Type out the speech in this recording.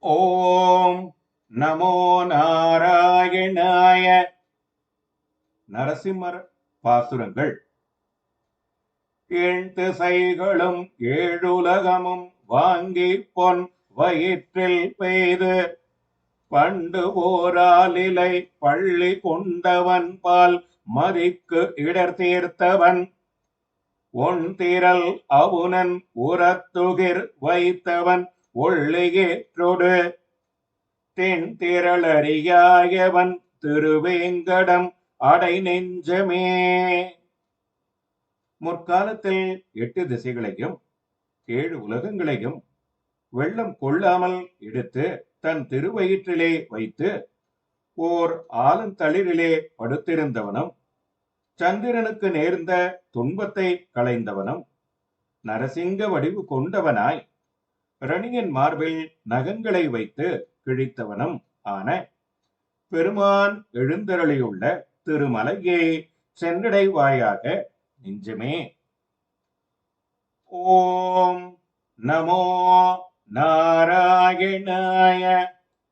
ஓம் நமோ நாராயணாய. நரசிம்மர் பாசுரங்கள். எண் திசைகளும் ஏழுலகமும் வாங்கி பொன் வயிற்றில் பெய்து பண்டு ஓராலிலை பள்ளி கொண்டவன் பால் மதிக்கு இடர் தீர்த்தவன் ஒன் திரள் அவுணன் உரத்துகிர் வைத்தவன் ஒள்ளியேற்றொடு தென் திரளறியாயவன் திருவேங்கடம் அடை நெஞ்சமே. முற்காலத்தில் 8 திசைகளையும் 7 உலகங்களையும் வெள்ளம் கொள்ளாமல் எடுத்து தன் திருவயிற்றிலே வைத்து ஓர் ஆலந்தளிரிலே படுத்திருந்தவனும் சந்திரனுக்கு நேர்ந்த துன்பத்தை களைந்தவனும் நரசிங்க வடிவு கொண்டவனாய் ரணியன் மார்பில் நகங்களை வைத்து கிழித்தவனும் ஆன பெருமான் எழுந்தருளியுள்ள திருமலையை சென்றடைவாயாக நெஞ்சமே. ஓம் நமோ நாராயணாய.